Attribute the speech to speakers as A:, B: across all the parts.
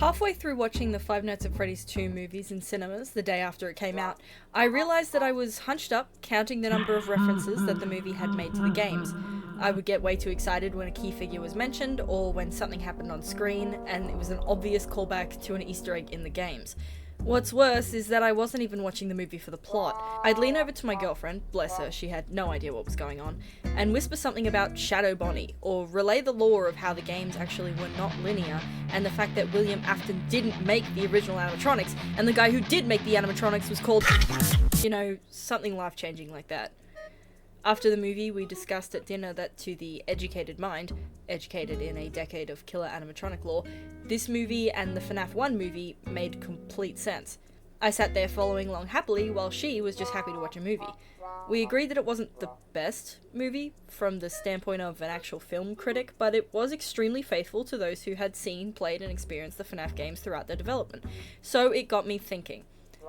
A: Halfway through watching the Five Nights at Freddy's 2 movies in cinemas the day after it came out, I realised that I was hunched up counting the number of references that the movie had made to the games. I would get way too excited when a key figure was mentioned or when something happened on screen and it was an obvious callback to an Easter egg in the games. What's worse is that I wasn't even watching the movie for the plot. I'd lean over to my girlfriend, bless her, she had no idea what was going on, and whisper something about Shadow Bonnie, or relay the lore of how the games actually were not linear, and the fact that William Afton didn't make the original animatronics, and the guy who did make the animatronics was called, something life-changing like that. After the movie, we discussed at dinner that to the educated mind, educated in a decade of killer animatronic lore, this movie and the FNAF 1 movie made complete sense. I sat there following along happily while she was just happy to watch a movie. We agreed that it wasn't the best movie from the standpoint of an actual film critic, but it was extremely faithful to those who had seen, played, and experienced the FNAF games throughout their development. So it got me thinking.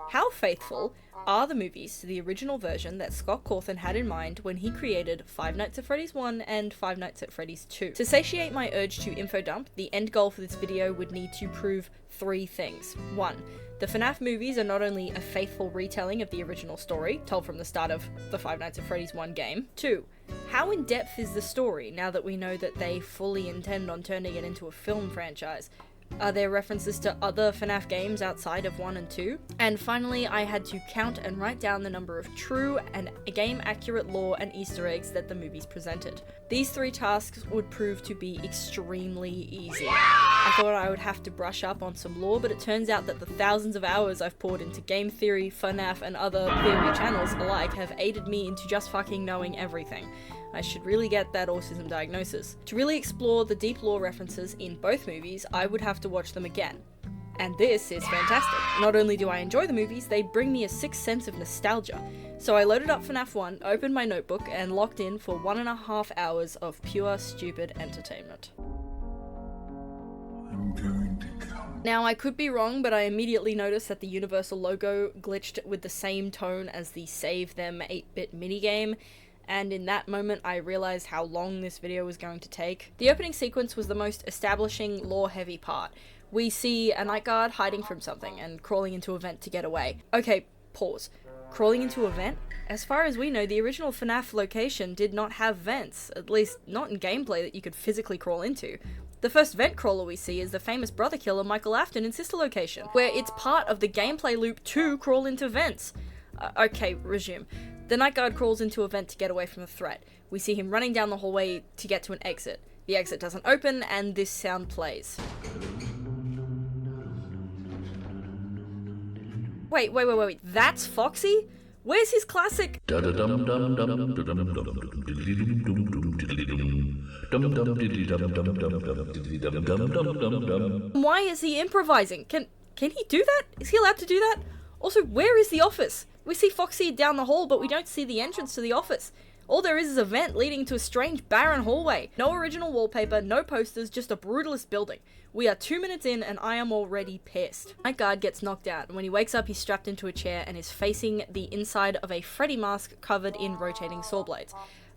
A: How faithful are the movies to the original version that Scott Cawthon had in mind when he created Five Nights at Freddy's 1 and Five Nights at Freddy's 2? To satiate my urge to info dump, the end goal for this video would need to prove 3 things. 1. The FNAF movies are not only a faithful retelling of the original story, told from the start of the Five Nights at Freddy's 1 game. 2. How in-depth is the story now that we know that they fully intend on turning it into a film franchise? Are there references to other FNAF games outside of 1 and 2? And finally, I had to count and write down the number of true and game-accurate lore and Easter eggs that the movies presented. These 3 tasks would prove to be extremely easy. I thought I would have to brush up on some lore, but it turns out that the thousands of hours I've poured into game theory, FNAF, and other theory channels alike have aided me into just fucking knowing everything. I should really get that autism diagnosis. To really explore the deep lore references in both movies, I would have to watch them again. And this is fantastic. Not only do I enjoy the movies, they bring me a sick sense of nostalgia. So I loaded up FNAF 1, opened my notebook, and locked in for 1.5 hours of pure stupid entertainment. I'm going to come. Now, I could be wrong, but I immediately noticed that the Universal logo glitched with the same tone as the Save Them 8-bit minigame, and in that moment I realized how long this video was going to take. The opening sequence was the most establishing, lore-heavy part. We see a night guard hiding from something and crawling into a vent to get away. Okay, pause. Crawling into a vent? As far as we know, the original FNAF location did not have vents, at least not in gameplay that you could physically crawl into. The first vent crawler we see is the famous brother killer Michael Afton in Sister Location, where it's part of the gameplay loop to crawl into vents. Okay, resume. The night guard crawls into a vent to get away from the threat. We see him running down the hallway to get to an exit. The exit doesn't open, and this sound plays. Wait, that's Foxy? Where's his classic? Why is he improvising? Can he do that? Is he allowed to do that? Also, where is the office? We see Foxy down the hall, but we don't see the entrance to the office. All there is a vent leading to a strange, barren hallway. No original wallpaper, no posters, just a brutalist building. We are 2 minutes in and I am already pissed. Night guard gets knocked out, and when he wakes up he's strapped into a chair and is facing the inside of a Freddy mask covered in rotating saw blades.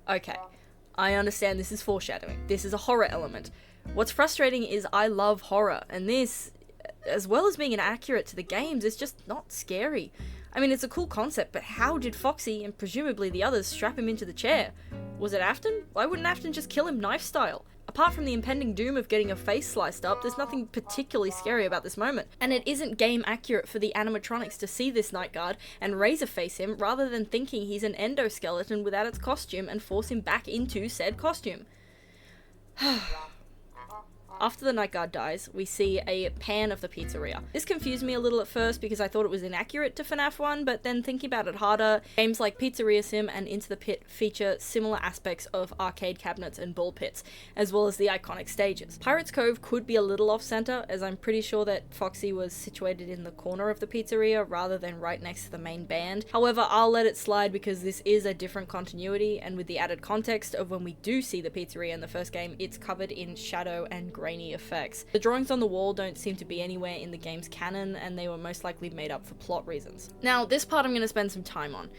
A: Okay, I understand this is foreshadowing. This is a horror element. What's frustrating is I love horror, and this, as well as being inaccurate to the games, is just not scary. I mean, it's a cool concept, but how did Foxy, and presumably the others, strap him into the chair? Was it Afton? Why wouldn't Afton just kill him knife style? Apart from the impending doom of getting a face sliced up, there's nothing particularly scary about this moment. And it isn't game accurate for the animatronics to see this night guard and razor face him rather than thinking he's an endoskeleton without its costume and force him back into said costume. After the night guard dies, we see a pan of the pizzeria. This confused me a little at first because I thought it was inaccurate to FNAF 1, but then thinking about it harder, games like Pizzeria Sim and Into the Pit feature similar aspects of arcade cabinets and ball pits, as well as the iconic stages. Pirates Cove could be a little off-center, as I'm pretty sure that Foxy was situated in the corner of the pizzeria rather than right next to the main band. However, I'll let it slide because this is a different continuity, and with the added context of when we do see the pizzeria in the first game, it's covered in shadow and grainy effects. The drawings on the wall don't seem to be anywhere in the game's canon, and they were most likely made up for plot reasons. Now, this part I'm going to spend some time on.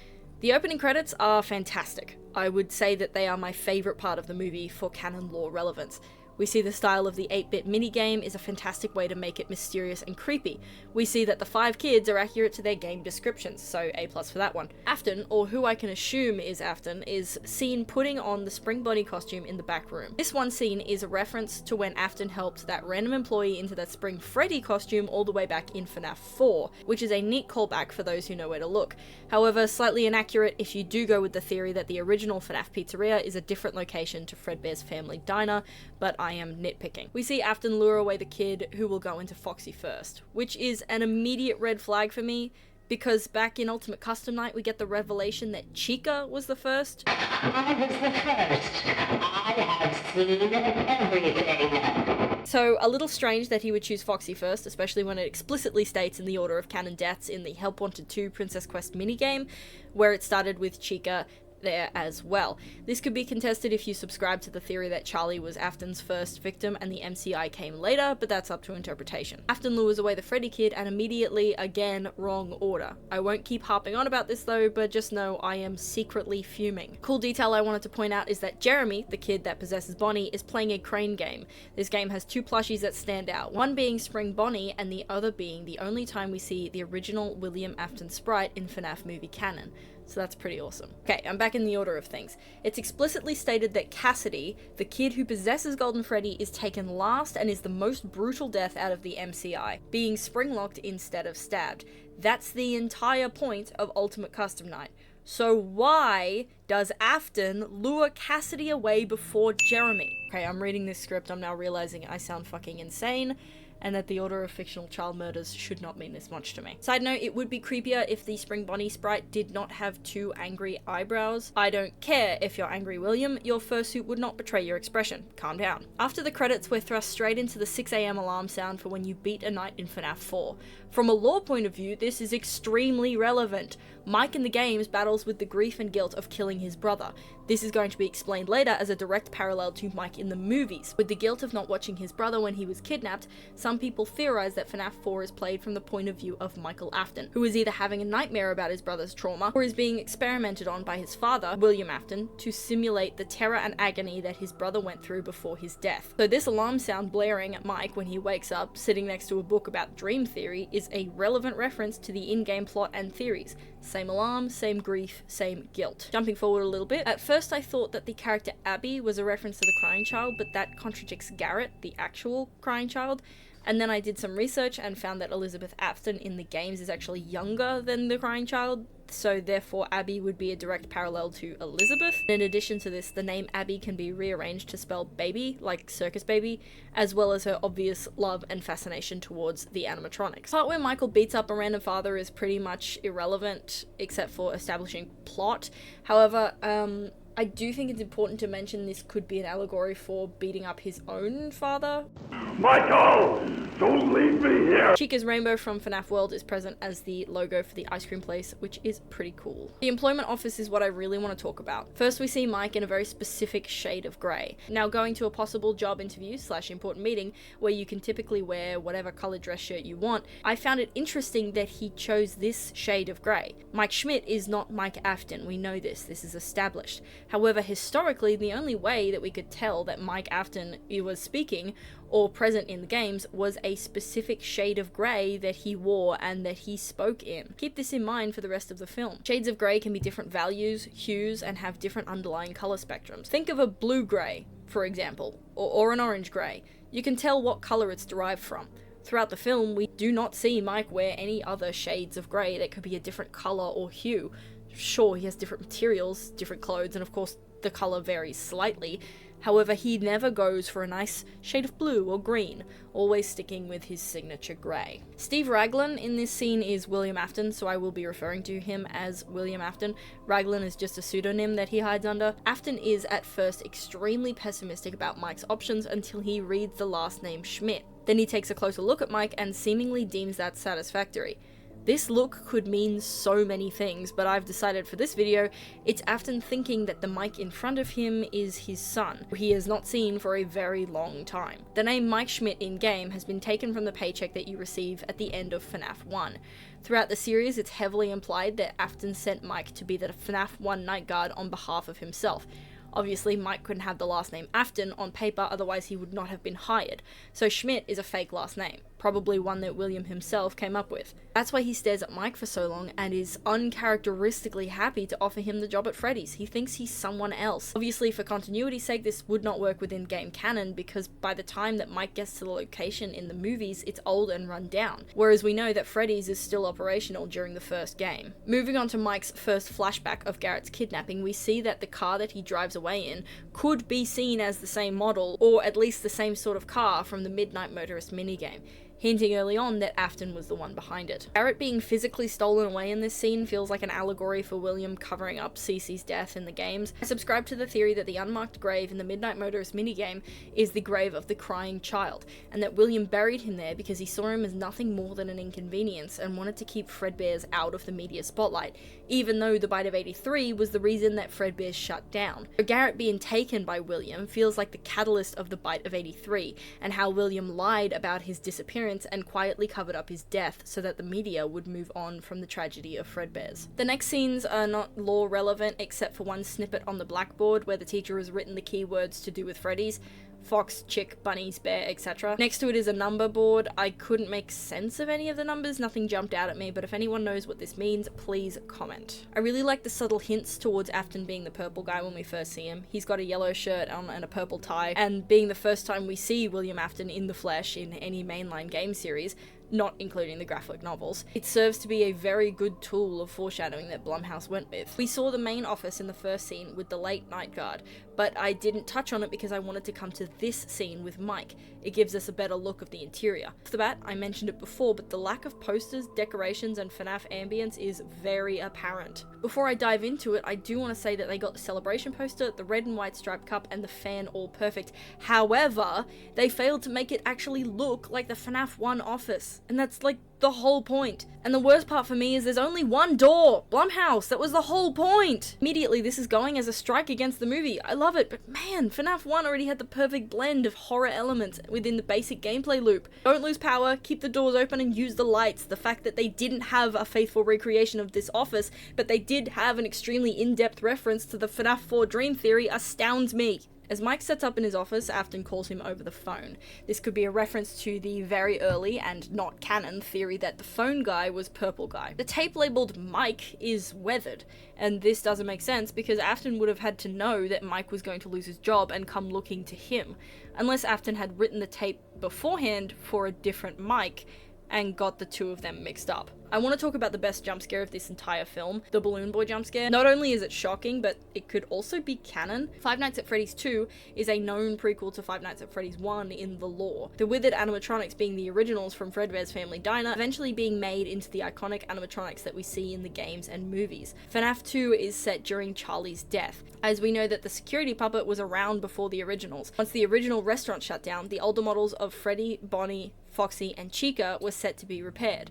A: The opening credits are fantastic. I would say that they are my favourite part of the movie for canon lore relevance. We see the style of the 8-bit minigame is a fantastic way to make it mysterious and creepy. We see that the 5 kids are accurate to their game descriptions, so A+ for that one. Afton, or who I can assume is Afton, is seen putting on the Spring Bonnie costume in the back room. This one scene is a reference to when Afton helped that random employee into that Spring Freddy costume all the way back in FNAF 4, which is a neat callback for those who know where to look. However, slightly inaccurate if you do go with the theory that the original FNAF pizzeria is a different location to Fredbear's Family Diner, but I am nitpicking. We see Afton lure away the kid who will go into Foxy first, which is an immediate red flag for me, because back in Ultimate Custom Night we get the revelation that Chica was the first.
B: I was the first. I have seen everything.
A: So a little strange that he would choose Foxy first, especially when it explicitly states in the order of canon deaths in the Help Wanted 2 Princess Quest minigame, where it started with Chica there as well. This could be contested if you subscribe to the theory that Charlie was Afton's first victim and the MCI came later, but that's up to interpretation. Afton lures away the Freddy kid and immediately, again, wrong order. I won't keep harping on about this though, but just know I am secretly fuming. Cool detail I wanted to point out is that Jeremy, the kid that possesses Bonnie, is playing a crane game. This game has 2 plushies that stand out, one being Spring Bonnie and the other being the only time we see the original William Afton sprite in FNAF movie canon. So that's pretty awesome. Okay, I'm back in the order of things. It's explicitly stated that Cassidy, the kid who possesses Golden Freddy, is taken last and is the most brutal death out of the MCI, being spring-locked instead of stabbed. That's the entire point of Ultimate Custom Night. So why does Afton lure Cassidy away before Jeremy? Okay, I'm reading this script, I'm now realizing I sound fucking insane, and that the order of fictional child murders should not mean this much to me. Side note, it would be creepier if the Spring Bonnie sprite did not have 2 angry eyebrows. I don't care if you're angry, William, your fursuit would not betray your expression. Calm down. After the credits, we're thrust straight into the 6 AM alarm sound for when you beat a knight in FNAF 4. From a lore point of view, this is extremely relevant. Mike in the games battles with the grief and guilt of killing his brother. This is going to be explained later as a direct parallel to Mike in the movies. With the guilt of not watching his brother when he was kidnapped, some people theorize that FNAF 4 is played from the point of view of Michael Afton, who is either having a nightmare about his brother's trauma, or is being experimented on by his father, William Afton, to simulate the terror and agony that his brother went through before his death. So this alarm sound blaring at Mike when he wakes up, sitting next to a book about dream theory, is a relevant reference to the in-game plot and theories. Same alarm, same grief, same guilt. Jumping forward a little bit, at first I thought that the character Abby was a reference to the crying child, but that contradicts Garrett, the actual crying child. And then I did some research and found that Elizabeth Afton in the games is actually younger than the crying child, so therefore Abby would be a direct parallel to Elizabeth. In addition to this, the name Abby can be rearranged to spell baby, like circus baby, as well as her obvious love and fascination towards the animatronics. The part where Michael beats up a random father is pretty much irrelevant, except for establishing plot. However, I do think it's important to mention this could be an allegory for beating up his own father.
C: Michael! Don't leave me here!
A: Chica's rainbow from FNAF World is present as the logo for the ice cream place, which is pretty cool. The employment office is what I really want to talk about. First, we see Mike in a very specific shade of grey. Now, going to a possible job interview / important meeting where you can typically wear whatever colored dress shirt you want, I found it interesting that he chose this shade of grey. Mike Schmidt is not Mike Afton, we know this is established. However, historically, the only way that we could tell that Mike Afton was speaking or present in the games was a specific shade of grey that he wore and that he spoke in. Keep this in mind for the rest of the film. Shades of grey can be different values, hues, and have different underlying colour spectrums. Think of a blue grey, for example, or an orange grey. You can tell what colour it's derived from. Throughout the film, we do not see Mike wear any other shades of grey that could be a different colour or hue. Sure, he has different materials, different clothes, and of course the colour varies slightly. However, he never goes for a nice shade of blue or green, always sticking with his signature grey. Steve Raglan in this scene is William Afton, so I will be referring to him as William Afton. Raglan is just a pseudonym that he hides under. Afton is at first extremely pessimistic about Mike's options until he reads the last name Schmidt. Then he takes a closer look at Mike and seemingly deems that satisfactory. This look could mean so many things, but I've decided for this video, it's Afton thinking that the Mike in front of him is his son, who he has not seen for a very long time. The name Mike Schmidt in-game has been taken from the paycheck that you receive at the end of FNAF 1. Throughout the series, it's heavily implied that Afton sent Mike to be the FNAF 1 night guard on behalf of himself. Obviously, Mike couldn't have the last name Afton on paper, otherwise he would not have been hired. So Schmidt is a fake last name, probably one that William himself came up with. That's why he stares at Mike for so long and is uncharacteristically happy to offer him the job at Freddy's. He thinks he's someone else. Obviously, for continuity's sake, this would not work within game canon because by the time that Mike gets to the location in the movies, it's old and run down, whereas we know that Freddy's is still operational during the first game. Moving on to Mike's first flashback of Garrett's kidnapping, we see that the car that he drives away in could be seen as the same model, or at least the same sort of car from the Midnight Motorist minigame, hinting early on that Afton was the one behind it. Garrett being physically stolen away in this scene feels like an allegory for William covering up Cece's death in the games. I subscribe to the theory that the unmarked grave in the Midnight Motorist minigame is the grave of the crying child, and that William buried him there because he saw him as nothing more than an inconvenience and wanted to keep Fredbear's out of the media spotlight, even though the bite of 83 was the reason that Fredbear's shut down. So Garrett being taken by William feels like the catalyst of the bite of 83, and how William lied about his disappearance and quietly covered up his death so that the media would move on from the tragedy of Fredbear's. The next scenes are not lore relevant except for one snippet on the blackboard where the teacher has written the keywords to do with Freddy's: fox, chick, bunnies, bear, etc. Next to it is a number board. I couldn't make sense of any of the numbers, nothing jumped out at me, but if anyone knows what this means, please comment. I really like the subtle hints towards Afton being the purple guy when we first see him. He's got a yellow shirt on and a purple tie, and being the first time we see William Afton in the flesh in any mainline game series, not including the graphic novels, it serves to be a very good tool of foreshadowing that Blumhouse went with. We saw the main office in the first scene with the late night guard, but I didn't touch on it because I wanted to come to this scene with Mike. It gives us a better look of the interior. Off the bat, I mentioned it before, but the lack of posters, decorations, and FNAF ambience is very apparent. Before I dive into it, I do want to say that they got the celebration poster, the red and white striped cup, and the fan all perfect. However, they failed to make it actually look like the FNAF 1 office. And that's like the whole point. And the worst part for me is there's only one door. Blumhouse, that was the whole point. Immediately this is going as a strike against the movie. I love it, but man, FNAF 1 already had the perfect blend of horror elements within the basic gameplay loop. Don't lose power, keep the doors open and use the lights. The fact that they didn't have a faithful recreation of this office, but they did have an extremely in-depth reference to the FNAF 4 Dream Theory astounds me. As Mike sets up in his office, Afton calls him over the phone. This could be a reference to the very early and not canon theory that the phone guy was Purple Guy. The tape labeled Mike is weathered, and this doesn't make sense because Afton would have had to know that Mike was going to lose his job and come looking to him, unless Afton had written the tape beforehand for a different Mike and got the two of them mixed up. I want to talk about the best jump scare of this entire film, the Balloon Boy jump scare. Not only is it shocking, but it could also be canon. Five Nights at Freddy's 2 is a known prequel to Five Nights at Freddy's 1 in the lore, the withered animatronics being the originals from Fredbear's Family Diner, eventually being made into the iconic animatronics that we see in the games and movies. FNAF 2 is set during Charlie's death, as we know that the security puppet was around before the originals. Once the original restaurant shut down, the older models of Freddy, Bonnie, Foxy, and Chica were set to be repaired.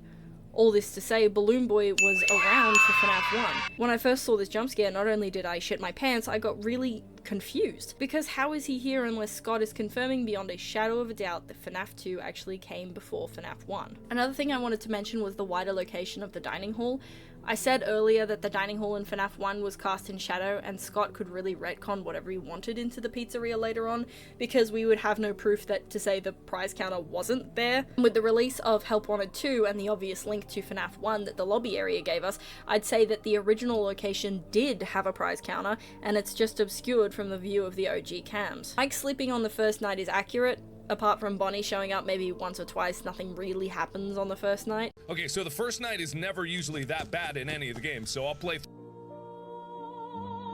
A: All this to say, Balloon Boy was around for FNAF 1. When I first saw this jump scare, not only did I shit my pants, I got really confused. Because how is he here unless Scott is confirming beyond a shadow of a doubt that FNAF 2 actually came before FNAF 1? Another thing I wanted to mention was the wider location of the dining hall. I said earlier that the dining hall in FNAF 1 was cast in shadow, and Scott could really retcon whatever he wanted into the pizzeria later on, because we would have no proof that to say the prize counter wasn't there. With the release of Help Wanted 2 and the obvious link to FNAF 1 that the lobby area gave us, I'd say that the original location did have a prize counter, and it's just obscured from the view of the OG cams. Mike sleeping on the first night is accurate. Apart from Bonnie showing up maybe once or twice, nothing really happens on the first night.
D: Okay, so the first night is never usually that bad in any of the games, so I'll play.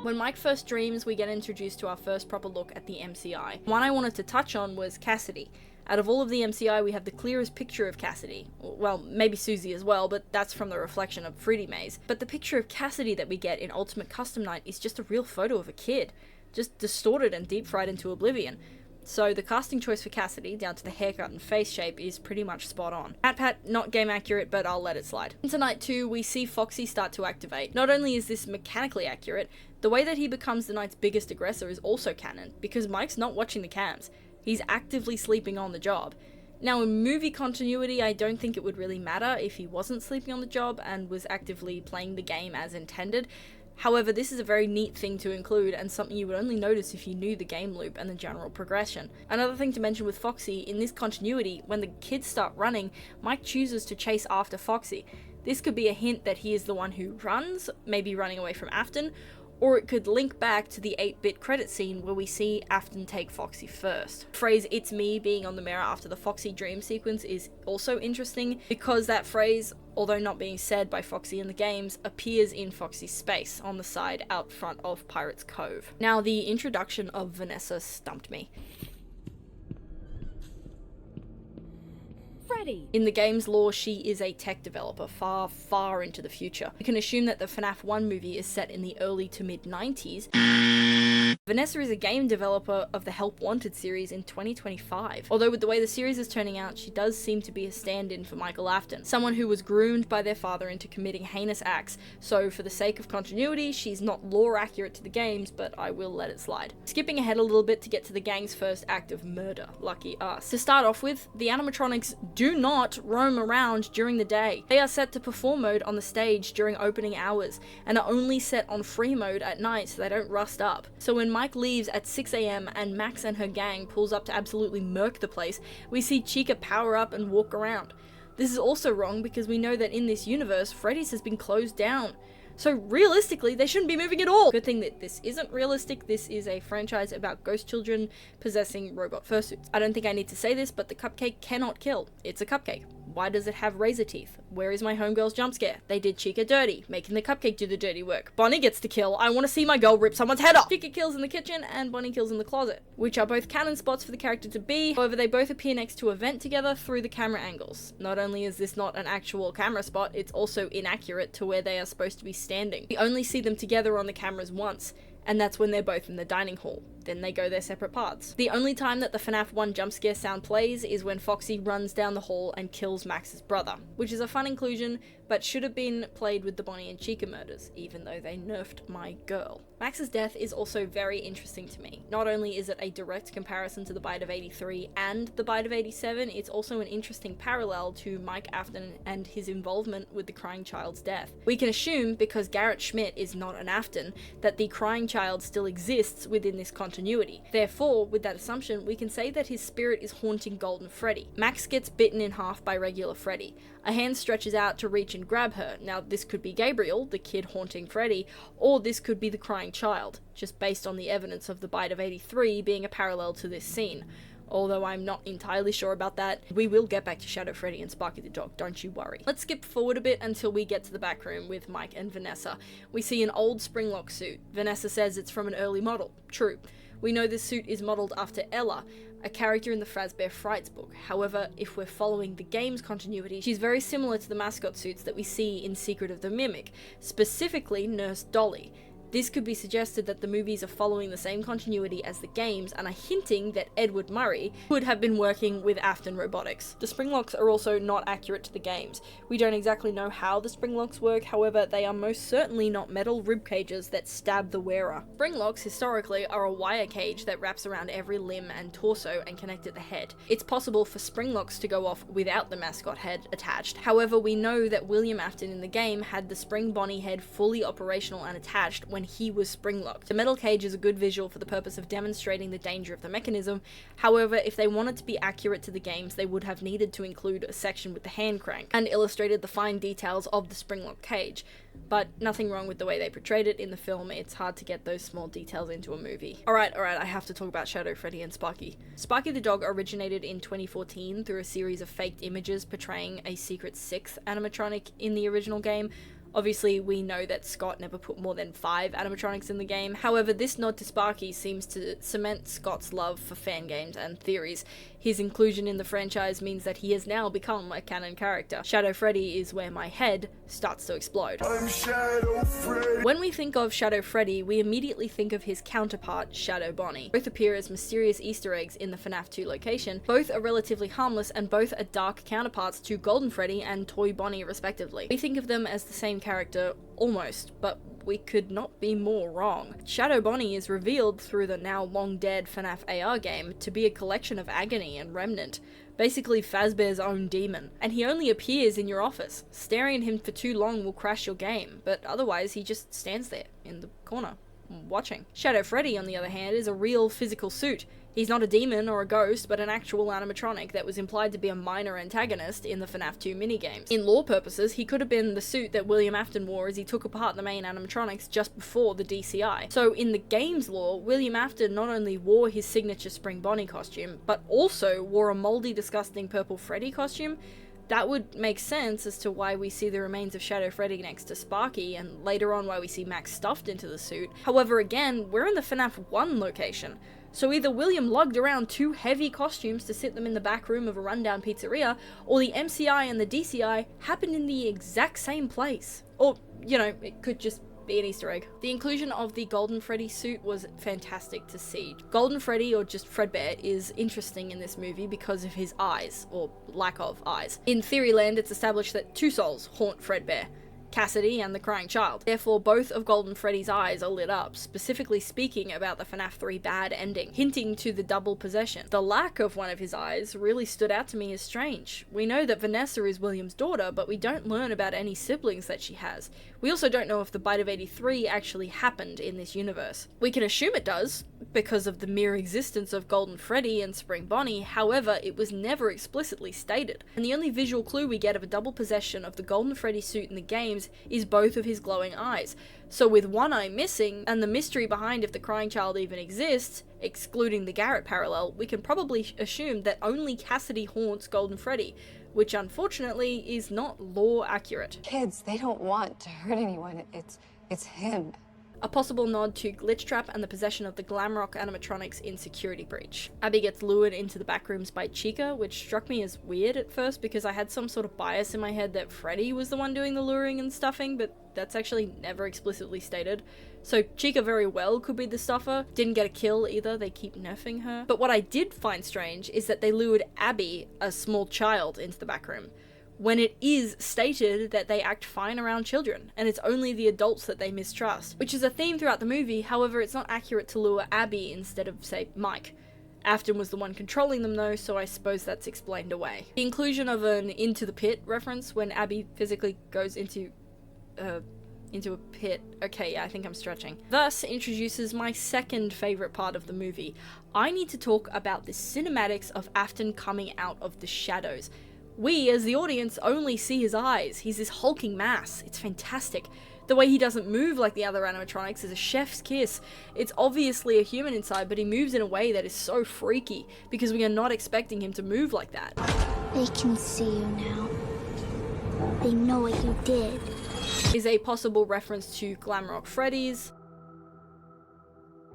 A: When Mike first dreams, we get introduced to our first proper look at the MCI. One I wanted to touch on was Cassidy. Out of all of the MCI, we have the clearest picture of Cassidy. Well, maybe Susie as well, but that's from the reflection of Fruity Maze. But the picture of Cassidy that we get in Ultimate Custom Night is just a real photo of a kid, just distorted and deep fried into oblivion. So the casting choice for Cassidy, down to the haircut and face shape, is pretty much spot on. Pat, not game accurate, but I'll let it slide. Into night 2, we see Foxy start to activate. Not only is this mechanically accurate, the way that he becomes the night's biggest aggressor is also canon, because Mike's not watching the cams. He's actively sleeping on the job. Now, in movie continuity, I don't think it would really matter if he wasn't sleeping on the job and was actively playing the game as intended. However, this is a very neat thing to include and something you would only notice if you knew the game loop and the general progression. Another thing to mention with Foxy, in this continuity, when the kids start running, Mike chooses to chase after Foxy. This could be a hint that he is the one who runs, maybe running away from Afton, or it could link back to the 8-bit credit scene where we see Afton take Foxy first. The phrase "it's me" being on the mirror after the Foxy dream sequence is also interesting because that phrase, although not being said by Foxy in the games, appears in Foxy's space on the side out front of Pirate's Cove. Now, the introduction of Vanessa stumped me.
E: Freddy.
A: In the game's lore, she is a tech developer far, far into the future. You can assume that the FNAF 1 movie is set in the early to mid-90s. Vanessa is a game developer of the Help Wanted series in 2025. Although with the way the series is turning out, she does seem to be a stand-in for Michael Afton, someone who was groomed by their father into committing heinous acts, so for the sake of continuity, she's not lore accurate to the games, but I will let it slide. Skipping ahead a little bit to get to the gang's first act of murder, lucky us. To start off with, the animatronics do not roam around during the day. They are set to perform mode on the stage during opening hours, and are only set on free mode at night so they don't rust up. So when Mike leaves at 6 AM and Max and her gang pulls up to absolutely murk the place, we see Chica power up and walk around. This is also wrong because we know that in this universe, Freddy's has been closed down. So realistically, they shouldn't be moving at all. Good thing that this isn't realistic. This is a franchise about ghost children possessing robot fursuits. I don't think I need to say this, but the cupcake cannot kill. It's a cupcake. Why does it have razor teeth? Where is my homegirl's jump scare? They did Chica dirty, making the cupcake do the dirty work. Bonnie gets to kill. I want to see my girl rip someone's head off. Chica kills in the kitchen and Bonnie kills in the closet, which are both canon spots for the character to be. However, they both appear next to a vent together through the camera angles. Not only is this not an actual camera spot, it's also inaccurate to where they are supposed to be standing. We only see them together on the cameras once, and that's when they're both in the dining hall. Then they go their separate paths. The only time that the FNAF 1 jump scare sound plays is when Foxy runs down the hall and kills Max's brother, which is a fun inclusion, but should have been played with the Bonnie and Chica murders, even though they nerfed my girl. Max's death is also very interesting to me. Not only is it a direct comparison to the Bite of 83 and the Bite of 87, it's also an interesting parallel to Mike Afton and his involvement with the crying child's death. We can assume, because Garrett Schmidt is not an Afton, that the crying child still exists within this continuity. Therefore, with that assumption, we can say that his spirit is haunting Golden Freddy. Max gets bitten in half by regular Freddy. A hand stretches out to reach and grab her. Now, this could be Gabriel, the kid haunting Freddy, or this could be the crying child, just based on the evidence of the Bite of 83 being a parallel to this scene. Although I'm not entirely sure about that. We will get back to Shadow Freddy and Sparky the dog, don't you worry. Let's skip forward a bit until we get to the back room with Mike and Vanessa. We see an old Springlock suit. Vanessa says it's from an early model. True. We know this suit is modelled after Ella, a character in the Fazbear Frights book. However, if we're following the game's continuity, she's very similar to the mascot suits that we see in Secret of the Mimic, specifically Nurse Dolly. This could be suggested that the movies are following the same continuity as the games and are hinting that Edward Murray could have been working with Afton Robotics. The Springlocks are also not accurate to the games. We don't exactly know how the Springlocks work, however they are most certainly not metal rib cages that stab the wearer. Springlocks historically are a wire cage that wraps around every limb and torso and connect at the head. It's possible for Springlocks to go off without the mascot head attached. However, we know that William Afton in the game had the Spring Bonnie head fully operational and attached when he was spring-locked. The metal cage is a good visual for the purpose of demonstrating the danger of the mechanism. However, if they wanted to be accurate to the games, they would have needed to include a section with the hand crank and illustrated the fine details of the spring-lock cage. But nothing wrong with the way they portrayed it in the film. It's hard to get those small details into a movie. Alright, I have to talk about Shadow Freddy and Sparky. Sparky the dog originated in 2014 through a series of faked images portraying a secret 6th animatronic in the original game. Obviously, we know that Scott never put more than 5 animatronics in the game. However, this nod to Sparky seems to cement Scott's love for fan games and theories. His inclusion in the franchise means that he has now become a canon character. Shadow Freddy is where my head starts to explode.
C: I'm Shadow Freddy.
A: When we think of Shadow Freddy, we immediately think of his counterpart, Shadow Bonnie. Both appear as mysterious Easter eggs in the FNAF 2 location. Both are relatively harmless and both are dark counterparts to Golden Freddy and Toy Bonnie respectively. We think of them as the same main character, almost, but we could not be more wrong. Shadow Bonnie is revealed through the now long dead FNAF AR game to be a collection of agony and remnant, basically Fazbear's own demon, and he only appears in your office. Staring at him for too long will crash your game, but otherwise he just stands there in the corner, watching. Shadow Freddy, on the other hand, is a real physical suit. He's not a demon or a ghost, but an actual animatronic that was implied to be a minor antagonist in the FNAF 2 minigames. In lore purposes, he could have been the suit that William Afton wore as he took apart the main animatronics just before the DCI. So in the game's lore, William Afton not only wore his signature Spring Bonnie costume, but also wore a moldy, disgusting purple Freddy costume. That would make sense as to why we see the remains of Shadow Freddy next to Sparky, and later on why we see Max stuffed into the suit. However, again, we're in the FNAF 1 location. So either William lugged around 2 heavy costumes to sit them in the back room of a rundown pizzeria, or the MCI and the DCI happened in the exact same place. Or, you know, it could just be an Easter egg. The inclusion of the Golden Freddy suit was fantastic to see. Golden Freddy, or just Fredbear, is interesting in this movie because of his eyes, or lack of eyes. In Theoryland, it's established that 2 souls haunt Fredbear: Cassidy and the crying child. Therefore, both of Golden Freddy's eyes are lit up, specifically speaking about the FNAF 3 bad ending, hinting to the double possession. The lack of one of his eyes really stood out to me as strange. We know that Vanessa is William's daughter, but we don't learn about any siblings that she has. We also don't know if the Bite of 83 actually happened in this universe. We can assume it does, because of the mere existence of Golden Freddy and Spring Bonnie. However, it was never explicitly stated, and the only visual clue we get of a double possession of the Golden Freddy suit in the games is both of his glowing eyes. So with one eye missing, and the mystery behind if the crying child even exists, excluding the Garrett parallel, we can probably assume that only Cassidy haunts Golden Freddy, which unfortunately is not lore accurate.
E: Kids, they don't want to hurt anyone. It's him.
A: A possible nod to Glitchtrap and the possession of the Glamrock animatronics in Security Breach. Abby gets lured into the back rooms by Chica, which struck me as weird at first because I had some sort of bias in my head that Freddy was the one doing the luring and stuffing, but that's actually never explicitly stated. So Chica very well could be the stuffer. Didn't get a kill either, they keep nerfing her. But what I did find strange is that they lured Abby, a small child, into the back room, when it is stated that they act fine around children, and it's only the adults that they mistrust, which is a theme throughout the movie. However, it's not accurate to lure Abby instead of, say, Mike. Afton was the one controlling them though, so I suppose that's explained away. The inclusion of an Into the Pit reference when Abby physically goes into a pit. Okay, yeah, I think I'm stretching. Thus introduces my second favourite part of the movie. I need to talk about the cinematics of Afton coming out of the shadows. We, as the audience, only see his eyes. He's this hulking mass. It's fantastic. The way he doesn't move like the other animatronics is a chef's kiss. It's obviously a human inside, but he moves in a way that is so freaky, because we are not expecting him to move like that.
F: They can see you now. They know what you did.
A: Is a possible reference to Glamrock Freddy's.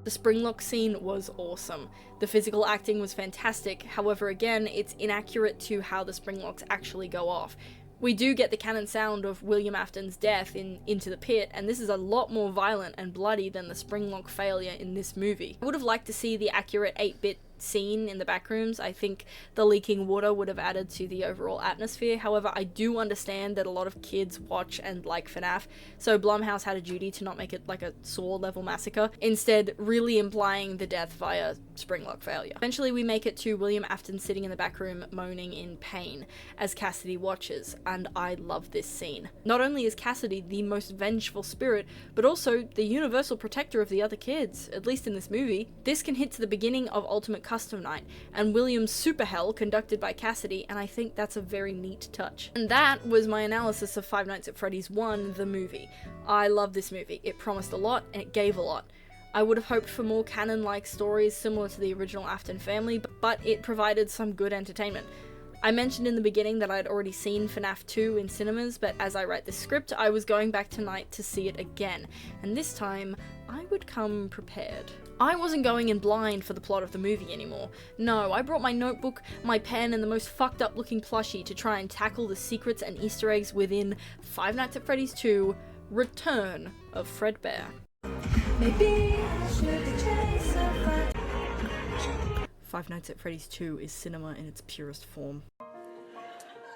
A: The Springlock scene was awesome. The physical acting was fantastic, however again, it's inaccurate to how the Springlocks actually go off. We do get the canon sound of William Afton's death in Into the Pit, and this is a lot more violent and bloody than the Springlock failure in this movie. I would have liked to see the accurate 8-bit scene in the back rooms. I think the leaking water would have added to the overall atmosphere. However, I do understand that a lot of kids watch and like FNAF, so BLUMHOUSE had a duty to not make it like a Saw level massacre, instead really implying the death via Springlock failure. Eventually we make it to William Afton sitting in the back room moaning in pain as Cassidy watches, and I love this scene. Not only is Cassidy the most vengeful spirit, but also the universal protector of the other kids, at least in this movie. This can hit to the beginning of Ultimate Custom Night and William's Super Hell conducted by Cassidy, and I think that's a very neat touch. And that was my analysis of Five Nights at Freddy's 1, the movie. I love this movie. It promised a lot and it gave a lot. I would have hoped for more canon-like stories similar to the original Afton family, but it provided some good entertainment. I mentioned in the beginning that I'd already seen FNAF 2 in cinemas, but as I write the script, I was going back tonight to see it again, and this time, I would come prepared. I wasn't going in blind for the plot of the movie anymore. No, I brought my notebook, my pen, and the most fucked up looking plushie to try and tackle the secrets and Easter eggs within Five Nights at Freddy's 2, Return of Fredbear. Maybe I should chase a Five Nights at Freddy's 2 is cinema in its purest form.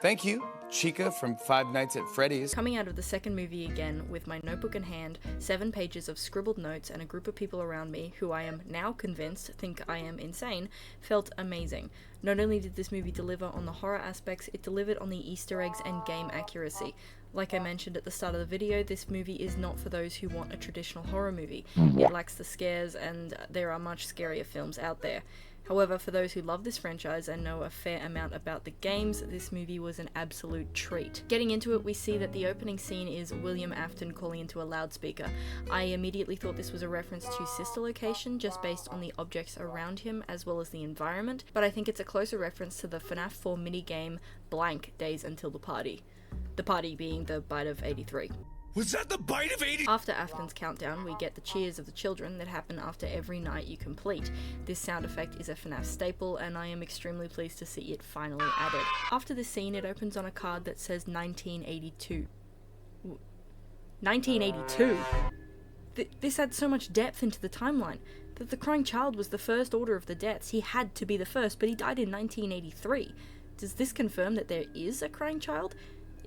G: Thank you, Chica from Five Nights at Freddy's.
A: Coming out of the second movie again with my notebook in hand, 7 pages of scribbled notes, and a group of people around me who I am now convinced think I am insane, felt amazing. Not only did this movie deliver on the horror aspects, it delivered on the Easter eggs and game accuracy. Like I mentioned at the start of the video, this movie is not for those who want a traditional horror movie. It lacks the scares, and there are much scarier films out there. However, for those who love this franchise and know a fair amount about the games, this movie was an absolute treat. Getting into it, we see that the opening scene is William Afton calling into a loudspeaker. I immediately thought this was a reference to Sister Location, just based on the objects around him as well as the environment, but I think it's a closer reference to the FNAF 4 minigame Blank Days Until the Party. The party being the Bite of 83.
D: Was that the Bite of 80?
A: After Afton's countdown, we get the cheers of the children that happen after every night you complete. This sound effect is a FNAF staple, and I am extremely pleased to see it finally added. After this scene, it opens on a card that says 1982. 1982? This adds so much depth into the timeline. That the crying child was the first order of the deaths. He had to be the first, but he died in 1983. Does this confirm that there is a crying child?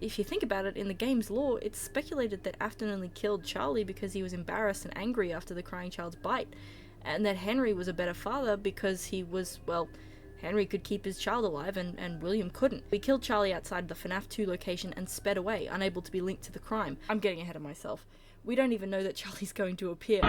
A: If you think about it, in the game's lore, it's speculated that Afton only killed Charlie because he was embarrassed and angry after the crying child's bite, and that Henry was a better father because he was, well, Henry could keep his child alive and William couldn't. We killed Charlie outside the FNAF 2 location and sped away, unable to be linked to the crime. I'm getting ahead of myself. We don't even know that Charlie's going to appear.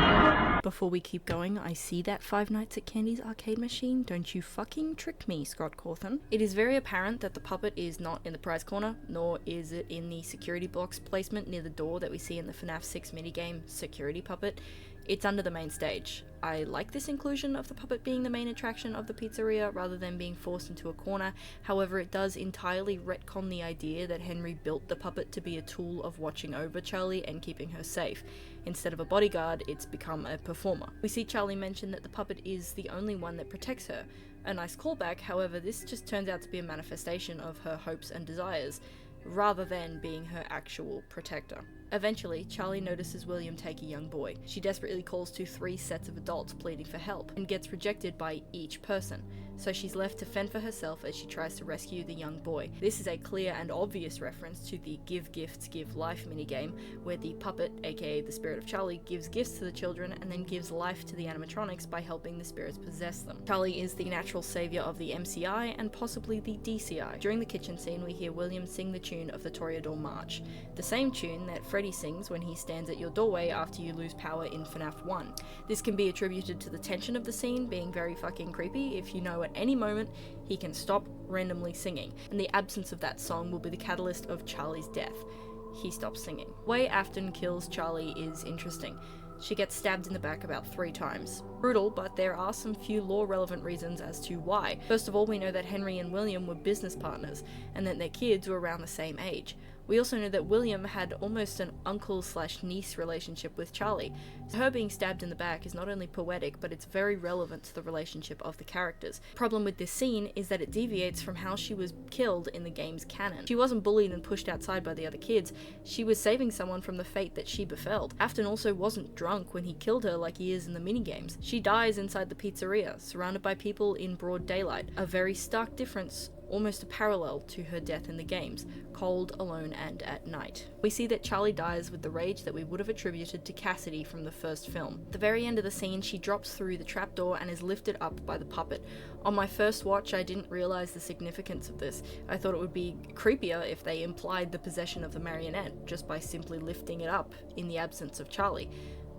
A: Before we keep going, I see that Five Nights at Candy's arcade machine. Don't you fucking trick me, Scott Cawthon. It is very apparent that the puppet is not in the prize corner, nor is it in the security box placement near the door that we see in the FNAF 6 minigame Security Puppet. It's under the main stage. I like this inclusion of the puppet being the main attraction of the pizzeria rather than being forced into a corner. However, it does entirely retcon the idea that Henry built the puppet to be a tool of watching over Charlie and keeping her safe. Instead of a bodyguard, it's become a performer. We see Charlie mention that the puppet is the only one that protects her. A nice callback, however, this just turns out to be a manifestation of her hopes and desires, rather than being her actual protector. Eventually, Charlie notices William take a young boy. She desperately calls to 3 sets of adults pleading for help, and gets rejected by each person, so she's left to fend for herself as she tries to rescue the young boy. This is a clear and obvious reference to the Give Gifts, Give Life minigame, where the puppet, aka the spirit of Charlie, gives gifts to the children and then gives life to the animatronics by helping the spirits possess them. Charlie is the natural savior of the MCI and possibly the DCI. During the kitchen scene, we hear William sing the tune of the Toreador March, the same tune that Freddy sings when he stands at your doorway after you lose power in FNAF 1. This can be attributed to the tension of the scene being very fucking creepy if you know at any moment he can stop randomly singing, and the absence of that song will be the catalyst of Charlie's death. He stops singing. The way Afton kills Charlie is interesting. She gets stabbed in the back about 3 times. Brutal, but there are some few lore-relevant reasons as to why. First of all, we know that Henry and William were business partners, and that their kids were around the same age. We also know that William had almost an uncle/niece relationship with Charlie. So her being stabbed in the back is not only poetic, but it's very relevant to the relationship of the characters. The problem with this scene is that it deviates from how she was killed in the game's canon. She wasn't bullied and pushed outside by the other kids, she was saving someone from the fate that she befell. Afton also wasn't drunk when he killed her like he is in the minigames. She dies inside the pizzeria, surrounded by people in broad daylight. A very stark difference, almost a parallel to her death in the games, cold, alone, and at night. We see that Charlie dies with the rage that we would have attributed to Cassidy from the first film. At the very end of the scene, she drops through the trapdoor and is lifted up by the puppet. On my first watch, I didn't realize the significance of this. I thought it would be creepier if they implied the possession of the marionette just by simply lifting it up in the absence of Charlie.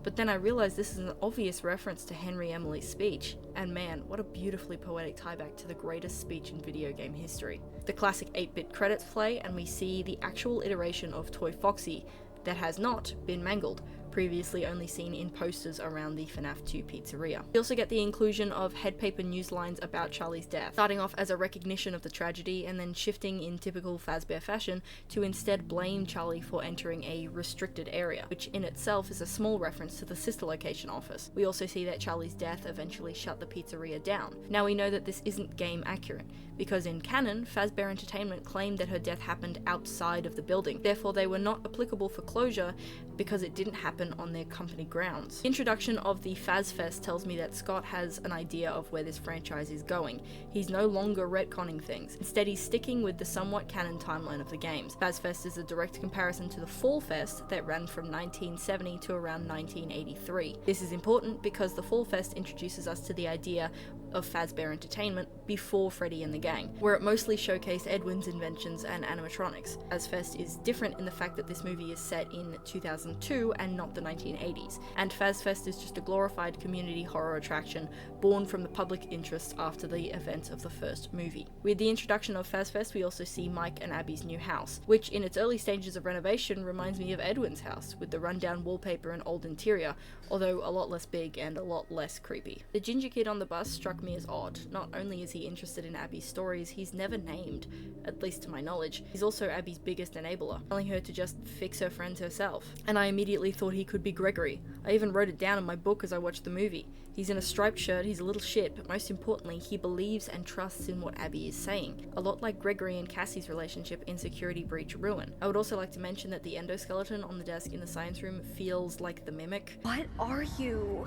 A: But then I realized this is an obvious reference to Henry Emily's speech, and man, what a beautifully poetic tieback to the greatest speech in video game history. The classic 8-bit credits play, and we see the actual iteration of Toy Foxy that has not been mangled, previously only seen in posters around the FNAF 2 pizzeria. We also get the inclusion of headpaper news lines about Charlie's death, starting off as a recognition of the tragedy and then shifting in typical Fazbear fashion to instead blame Charlie for entering a restricted area, which in itself is a small reference to the sister location office. We also see that Charlie's death eventually shut the pizzeria down. Now we know that this isn't game accurate, because in canon, Fazbear Entertainment claimed that her death happened outside of the building, therefore they were not applicable for closure because it didn't happen happen on their company grounds. The introduction of the Fazfest tells me that Scott has an idea of where this franchise is going. He's no longer retconning things. Instead, he's sticking with the somewhat canon timeline of the games. Fazfest is a direct comparison to the Fall Fest that ran from 1970 to around 1983. This is important because the Fall Fest introduces us to the idea of Fazbear Entertainment before Freddy and the gang, where it mostly showcased Edwin's inventions and animatronics. Fazfest is different in the fact that this movie is set in 2002 and not the 1980s, and Fazfest is just a glorified community horror attraction born from the public interest after the events of the first movie. With the introduction of Fazfest, we also see Mike and Abby's new house, which in its early stages of renovation reminds me of Edwin's house, with the rundown wallpaper and old interior, although a lot less big and a lot less creepy. The ginger kid on the bus struck me as odd. Not only is he interested in Abby's stories, he's never named, at least to my knowledge. He's also Abby's biggest enabler, telling her to just fix her friends herself. And I immediately thought he could be Gregory. I even wrote it down in my book as I watched the movie. He's in a striped shirt, he's a little shit, but most importantly, he believes and trusts in what Abby is saying. A lot like Gregory and Cassie's relationship in Security Breach Ruin. I would also like to mention that the endoskeleton on the desk in the science room feels like the Mimic.
E: What are you?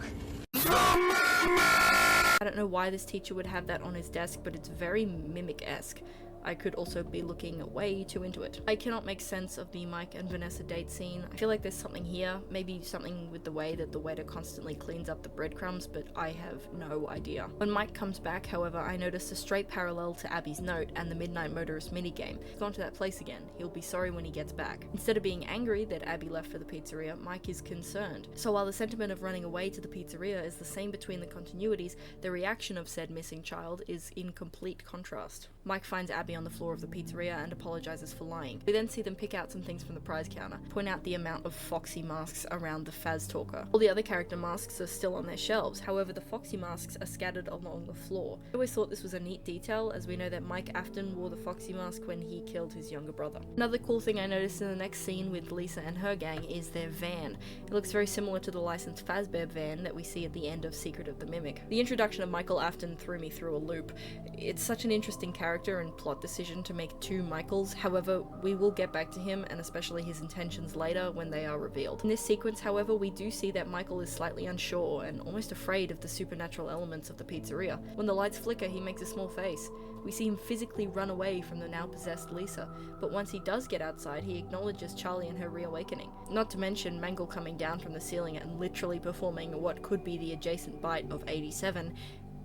A: I don't know why this teacher would have that on his desk, but it's very Mimic-esque. I could also be looking way too into it. I cannot make sense of the Mike and Vanessa date scene. I feel like there's something here, maybe something with the way that the waiter constantly cleans up the breadcrumbs, but I have no idea. When Mike comes back, however, I notice a straight parallel to Abby's note and the Midnight Motorist minigame. He's gone to that place again. He'll be sorry when he gets back. Instead of being angry that Abby left for the pizzeria, Mike is concerned. So while the sentiment of running away to the pizzeria is the same between the continuities, the reaction of said missing child is in complete contrast. Mike finds Abby on the floor of the pizzeria and apologizes for lying. We then see them pick out some things from the prize counter, point out the amount of Foxy masks around the Faz Talker. All the other character masks are still on their shelves, however the Foxy masks are scattered along the floor. I always thought this was a neat detail, as we know that Mike Afton wore the Foxy mask when he killed his younger brother. Another cool thing I noticed in the next scene with Lisa and her gang is their van. It looks very similar to the licensed Fazbear van that we see at the end of Secret of the Mimic. The introduction of Michael Afton threw me through a loop. It's such an interesting character and plot decision to make two Michaels, however, we will get back to him and especially his intentions later when they are revealed. In this sequence, however, we do see that Michael is slightly unsure and almost afraid of the supernatural elements of the pizzeria. When the lights flicker, he makes a small face. We see him physically run away from the now possessed Lisa, but once he does get outside, he acknowledges Charlie and her reawakening. Not to mention Mangle coming down from the ceiling and literally performing what could be the adjacent bite of 87,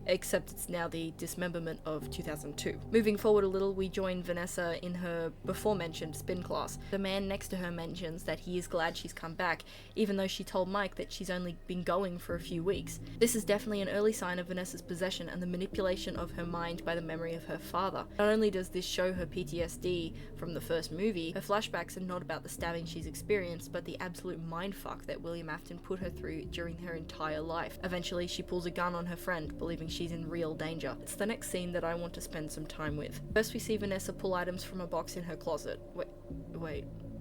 A: except it's now the dismemberment of 2002. Moving forward a little, we join Vanessa in her before-mentioned spin class. The man next to her mentions that he is glad she's come back, even though she told Mike that she's only been going for a few weeks. This is definitely an early sign of Vanessa's possession and the manipulation of her mind by the memory of her father. Not only does this show her PTSD from the first movie, her flashbacks are not about the stabbing she's experienced, but the absolute mindfuck that William Afton put her through during her entire life. Eventually, she pulls a gun on her friend, believing she's in real danger. It's the next scene that I want to spend some time with. First we see Vanessa pull items from a box in her closet. Wait,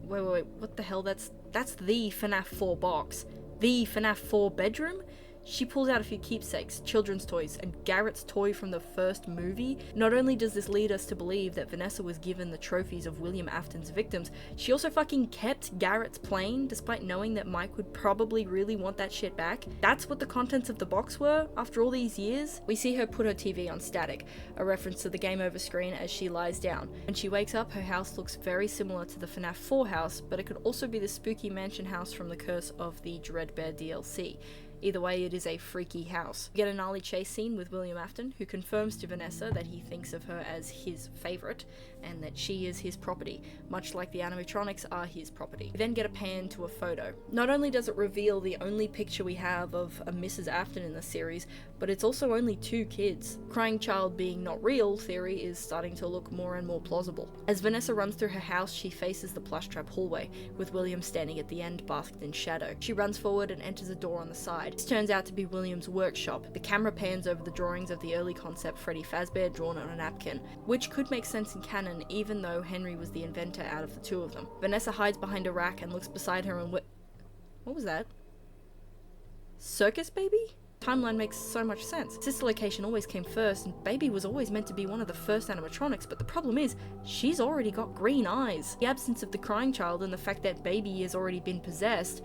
A: what the hell? That's the FNAF 4 box. The FNAF 4 bedroom? She pulls out a few keepsakes, children's toys, and Garrett's toy from the first movie. Not only does this lead us to believe that Vanessa was given the trophies of William Afton's victims, she also fucking kept Garrett's plane, despite knowing that Mike would probably really want that shit back. That's what the contents of the box were, after all these years? We see her put her TV on static, a reference to the game over screen as she lies down. When she wakes up, her house looks very similar to the FNAF 4 house, but it could also be the spooky mansion house from the Curse of the Dreadbear DLC. Either way, it is a freaky house. We get a gnarly chase scene with William Afton, who confirms to Vanessa that he thinks of her as his favourite, and that she is his property, much like the animatronics are his property. We then get a pan to a photo. Not only does it reveal the only picture we have of a Mrs. Afton in the series, but it's also only 2 kids. Crying child being not real theory is starting to look more and more plausible. As Vanessa runs through her house, she faces the plush trap hallway, with William standing at the end, basked in shadow. She runs forward and enters a door on the side. This turns out to be William's workshop. The camera pans over the drawings of the early concept Freddy Fazbear drawn on a napkin, which could make sense in canon even though Henry was the inventor out of the 2 of them. Vanessa hides behind a rack and looks beside her and what was that? Circus Baby? Timeline makes so much sense. Sister location always came first, and Baby was always meant to be one of the first animatronics, but the problem is, she's already got green eyes. The absence of the crying child and the fact that Baby has already been possessed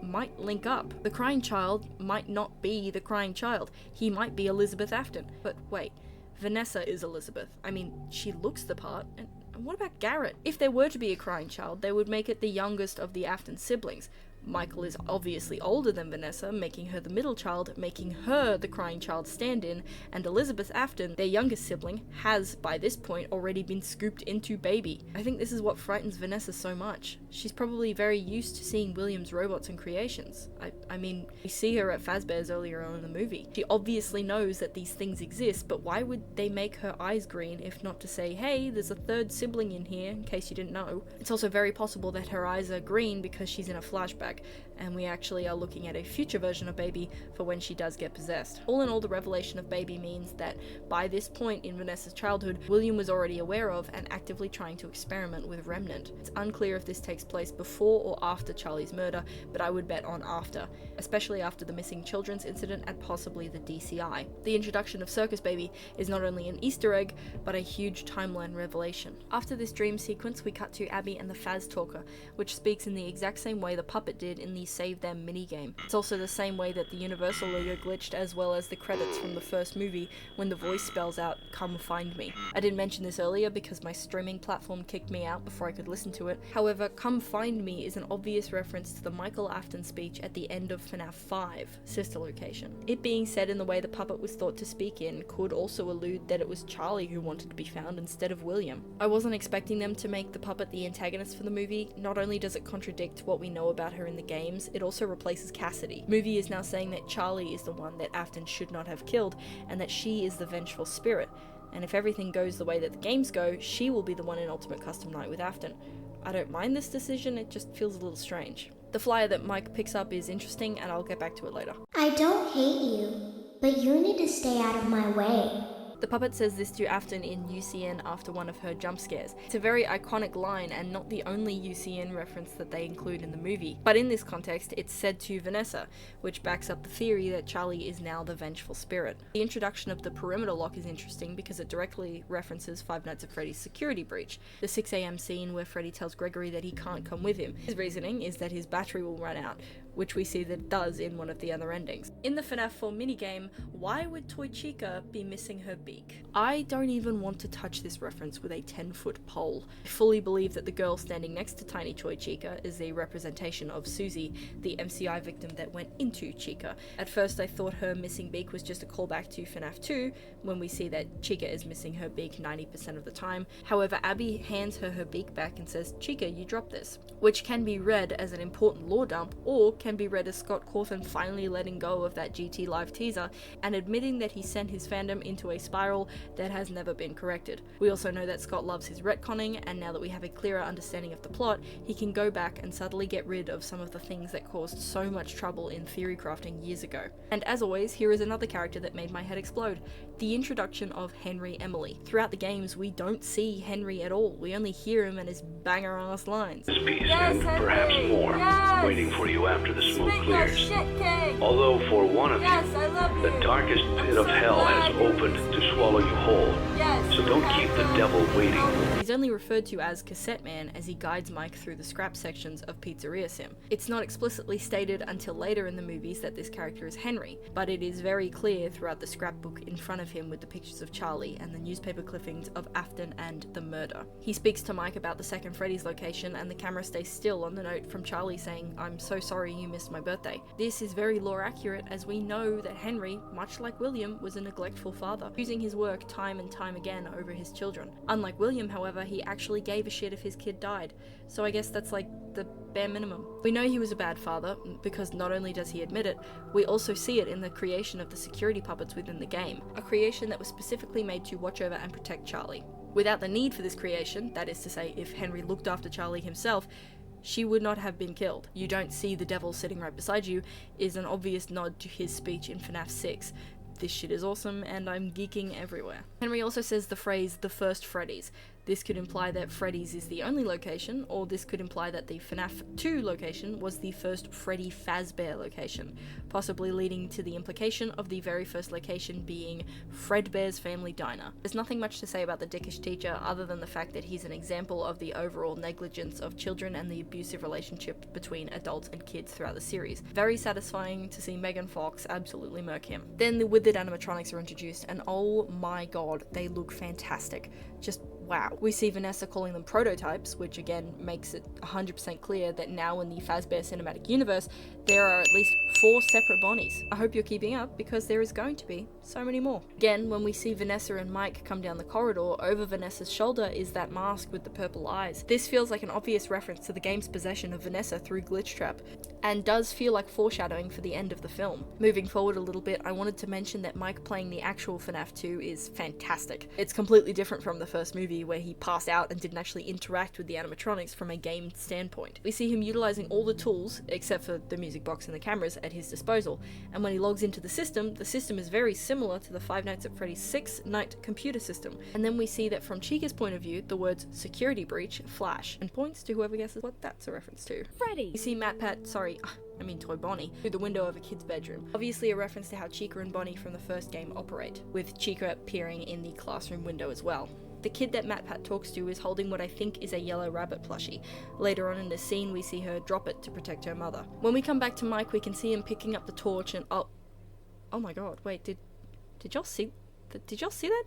A: might link up. The crying child might not be the crying child. He might be Elizabeth Afton. But wait, Vanessa is Elizabeth. I mean, she looks the part. And what about Garrett? If there were to be a crying child, they would make it the youngest of the Afton siblings. Michael is obviously older than Vanessa, making her the middle child, making her the crying child stand-in, and Elizabeth Afton, their youngest sibling, has, by this point, already been scooped into baby. I think this is what frightens Vanessa so much. She's probably very used to seeing William's robots and creations. I mean, we see her at Fazbear's earlier on in the movie. She obviously knows that these things exist, but why would they make her eyes green if not to say, hey, there's a third sibling in here, in case you didn't know. It's also very possible that her eyes are green because she's in a flashback, and we actually are looking at a future version of Baby for when she does get possessed. All in all, the revelation of Baby means that by this point in Vanessa's childhood, William was already aware of and actively trying to experiment with Remnant. It's unclear if this takes place before or after Charlie's murder, but I would bet on after, especially after the missing children's incident and possibly the DCI. The introduction of Circus Baby is not only an Easter egg, but a huge timeline revelation. After this dream sequence, we cut to Abby and the Faz Talker, which speaks in the exact same way the puppet did in the Save Them minigame. It's also the same way that the Universal logo glitched, as well as the credits from the first movie when the voice spells out, "Come find me." I didn't mention this earlier because my streaming platform kicked me out before I could listen to it. However, "Come find me" is an obvious reference to the Michael Afton speech at the end of FNAF 5, Sister Location. It being said in the way the puppet was thought to speak in could also allude that it was Charlie who wanted to be found instead of William. I wasn't expecting them to make the puppet the antagonist for the movie. Not only does it contradict what we know about her in the games, it also replaces Cassidy. The movie is now saying that Charlie is the one that Afton should not have killed, and that she is the vengeful spirit. And if everything goes the way that the games go, she will be the one in Ultimate Custom Night with Afton. I don't mind this decision, it just feels a little strange. The flyer that Mike picks up is interesting, and I'll get back to it later.
F: I don't hate you, but you need to stay out of my way.
A: The puppet says this to Afton in UCN after one of her jump scares. It's a very iconic line and not the only UCN reference that they include in the movie. But in this context, it's said to Vanessa, which backs up the theory that Charlie is now the vengeful spirit. The introduction of the perimeter lock is interesting because it directly references Five Nights at Freddy's security breach, the 6 AM scene where Freddy tells Gregory that he can't come with him. His reasoning is that his battery will run out, which we see that it does in one of the other endings. In the FNAF 4 minigame, why would Toy Chica be missing her beak? I don't even want to touch this reference with a 10-foot pole. I fully believe that the girl standing next to Tiny Toy Chica is a representation of Susie, the MCI victim that went into Chica. At first I thought her missing beak was just a callback to FNAF 2, when we see that Chica is missing her beak 90% of the time. However, Abby hands her beak back and says, "Chica, you dropped this," which can be read as an important lore dump, or can be read as Scott Cawthon finally letting go of that GT Live teaser and admitting that he sent his fandom into a spiral that has never been corrected. We also know that Scott loves his retconning, and now that we have a clearer understanding of the plot, he can go back and subtly get rid of some of the things that caused so much trouble in theory crafting years ago. And as always, here is another character that made my head explode: the introduction of Henry Emily. Throughout the games, we don't see Henry at all. We only hear him and his banger-ass lines.
H: This piece, and perhaps more, waiting for you after the smoke clears. Although for one of you, the darkest pit of hell has opened to swallow you whole. So don't keep the devil waiting.
A: He's only referred to as Cassette Man as he guides Mike through the scrap sections of Pizzeria Sim. It's not explicitly stated until later in the movies that this character is Henry, but it is very clear throughout the scrapbook in front of him with the pictures of Charlie and the newspaper clippings of Afton and the murder. He speaks to Mike about the second Freddy's location, and the camera stays still on the note from Charlie saying, "I'm so sorry you missed my birthday." This is very lore accurate, as we know that Henry, much like William, was a neglectful father, using his work time and time again over his children. Unlike William, however, he actually gave a shit if his kid died, so I guess that's like the bare minimum. We know he was a bad father, because not only does he admit it, we also see it in the creation of the security puppets within the game, a creation that was specifically made to watch over and protect Charlie. Without the need for this creation, that is to say, if Henry looked after Charlie himself, she would not have been killed. "You don't see the devil sitting right beside you" is an obvious nod to his speech in FNAF 6. This shit is awesome, and I'm geeking everywhere. Henry also says the phrase, "the first Freddy's." This could imply that Freddy's is the only location, or this could imply that the FNAF 2 location was the first Freddy Fazbear location, possibly leading to the implication of the very first location being Fredbear's Family Diner. There's nothing much to say about the dickish teacher other than the fact that he's an example of the overall negligence of children and the abusive relationship between adults and kids throughout the series. Very satisfying to see Megan Fox absolutely murk him. Then the withered animatronics are introduced, and oh my god, they look fantastic. Just wow. We see Vanessa calling them prototypes, which again makes it 100% clear that now in the Fazbear Cinematic Universe, there are at least 4 separate Bonnies. I hope you're keeping up, because there is going to be so many more. Again, when we see Vanessa and Mike come down the corridor, over Vanessa's shoulder is that mask with the purple eyes. This feels like an obvious reference to the game's possession of Vanessa through Glitchtrap, and does feel like foreshadowing for the end of the film. Moving forward a little bit, I wanted to mention that Mike playing the actual FNAF 2 is fantastic. It's completely different from the first movie, where he passed out and didn't actually interact with the animatronics from a game standpoint. We see him utilizing all the tools, except for the music box and the cameras, at his disposal, and when he logs into the system is very similar to the Five Nights at Freddy's 6 night computer system. And then we see that from Chica's point of view, the words security breach flash, and points to whoever guesses what that's a reference to. Freddy! We see Toy Bonnie, through the window of a kid's bedroom. Obviously a reference to how Chica and Bonnie from the first game operate, with Chica appearing in the classroom window as well. The kid that MatPat talks to is holding what I think is a yellow rabbit plushie. Later on in the scene, we see her drop it to protect her mother. When we come back to Mike, we can see him picking up the torch and oh my god, wait, did y'all see that?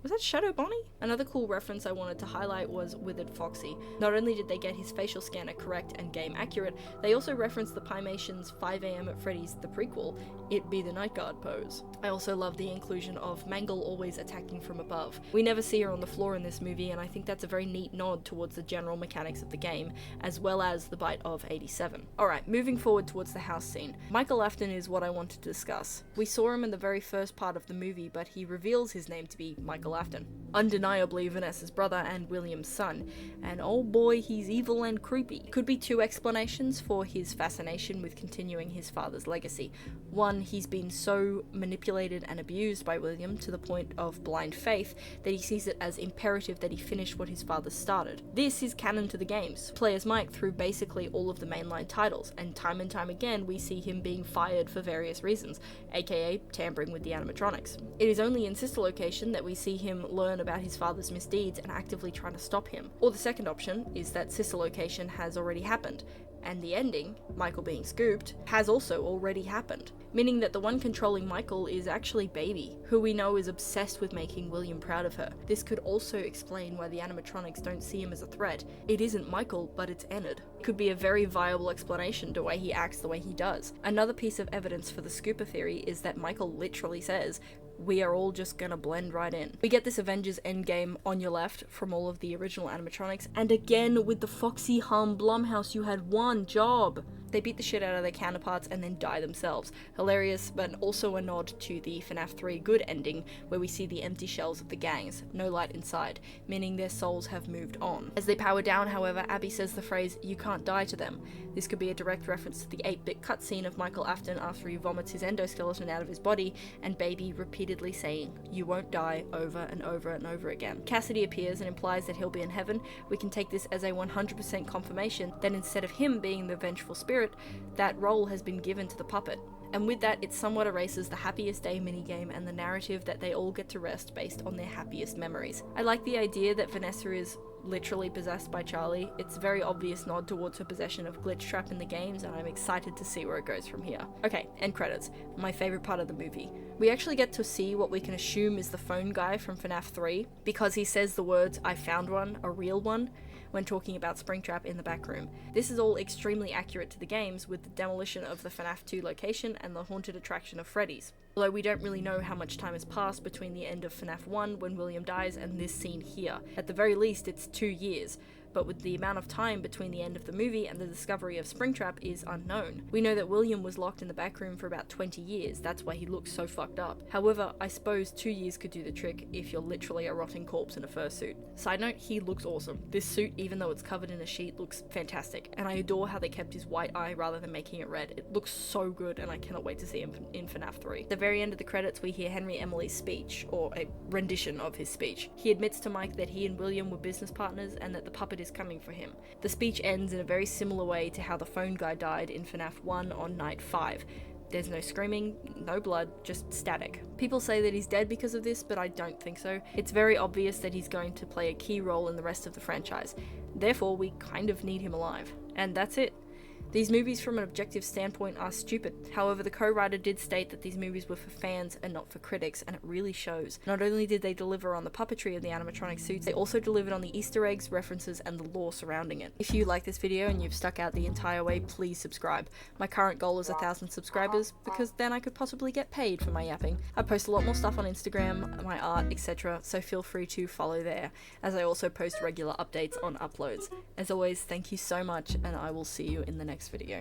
A: Was that Shadow Bonnie? Another cool reference I wanted to highlight was Withered Foxy. Not only did they get his facial scanner correct and game accurate, they also referenced the Pymation's 5 AM at Freddy's the prequel, It Be the Night Guard pose. I also love the inclusion of Mangle always attacking from above. We never see her on the floor in this movie, and I think that's a very neat nod towards the general mechanics of the game, as well as the bite of 87. Alright, moving forward towards the house scene. Michael Afton is what I wanted to discuss. We saw him in the very first part of the movie, but he reveals his name to be Michael Afton. Undeniably Vanessa's brother and William's son, and oh boy, he's evil and creepy. Could be 2 explanations for his fascination with continuing his father's legacy. One, he's been so manipulated and abused by William to the point of blind faith that he sees it as imperative that he finish what his father started. This is canon to the games. Play as Mike through basically all of the mainline titles, and time again we see him being fired for various reasons, aka tampering with the animatronics. It is only in Sister Location that we see him learn about his father's misdeeds and actively trying to stop him. Or the second option is that Sister Location has already happened, and the ending, Michael being scooped, has also already happened, meaning that the one controlling Michael is actually Baby, who we know is obsessed with making William proud of her. This could also explain why the animatronics don't see him as a threat. It isn't Michael, but it's Ennard. Could be a very viable explanation to why he acts the way he does. Another piece of evidence for the scooper theory is that Michael literally says, "We are all just gonna blend right in." We get this Avengers Endgame on your left from all of the original animatronics, and again with the Foxy Hum BLUMHOUSE, you had one job. They beat the shit out of their counterparts and then die themselves. Hilarious, but also a nod to the FNAF 3 good ending, where we see the empty shells of the gangs, no light inside, meaning their souls have moved on. As they power down, however, Abby says the phrase, "You can't die" to them. This could be a direct reference to the 8-bit cutscene of Michael Afton after he vomits his endoskeleton out of his body, and Baby repeatedly saying, "You won't die," over and over and over again. Cassidy appears and implies that he'll be in heaven. We can take this as a 100% confirmation that instead of him being the vengeful spirit, that role has been given to the puppet. And with that, it somewhat erases the happiest day minigame and the narrative that they all get to rest based on their happiest memories. I like the idea that Vanessa is literally possessed by Charlie. It's a very obvious nod towards her possession of Glitchtrap in the games, and I'm excited to see where it goes from here. Okay, end credits. My favorite part of the movie. We actually get to see what we can assume is the phone guy from FNAF 3, because he says the words, "I found one, a real one," when talking about Springtrap in the back room. This is all extremely accurate to the games, with the demolition of the FNAF 2 location and the haunted attraction of Freddy's. Although we don't really know how much time has passed between the end of FNAF 1 when William dies and this scene here. At the very least, it's 2 years. but with the amount of time between the end of the movie and the discovery of Springtrap is unknown. We know that William was locked in the back room for about 20 years, that's why he looks so fucked up. However, I suppose 2 years could do the trick if you're literally a rotting corpse in a fursuit. Side note, he looks awesome. This suit, even though it's covered in a sheet, looks fantastic, and I adore how they kept his white eye rather than making it red. It looks so good, and I cannot wait to see him in FNAF 3. At the very end of the credits, we hear Henry Emily's speech, or a rendition of his speech. He admits to Mike that he and William were business partners and that the puppet is coming for him. The speech ends in a very similar way to how the phone guy died in FNAF 1 on night 5. There's no screaming, no blood, just static. People say that he's dead because of this, but I don't think so. It's very obvious that he's going to play a key role in the rest of the franchise. Therefore, we kind of need him alive. And that's it. These movies from an objective standpoint are stupid. However, the co-writer did state that these movies were for fans and not for critics, and it really shows. Not only did they deliver on the puppetry of the animatronic suits, they also delivered on the Easter eggs, references, and the lore surrounding it. If you like this video and you've stuck out the entire way, please subscribe. My current goal is 1,000 subscribers, because then I could possibly get paid for my yapping. I post a lot more stuff on Instagram, my art, etc., so feel free to follow there, as I also post regular updates on uploads. As always, thank you so much, and I will see you in the next video.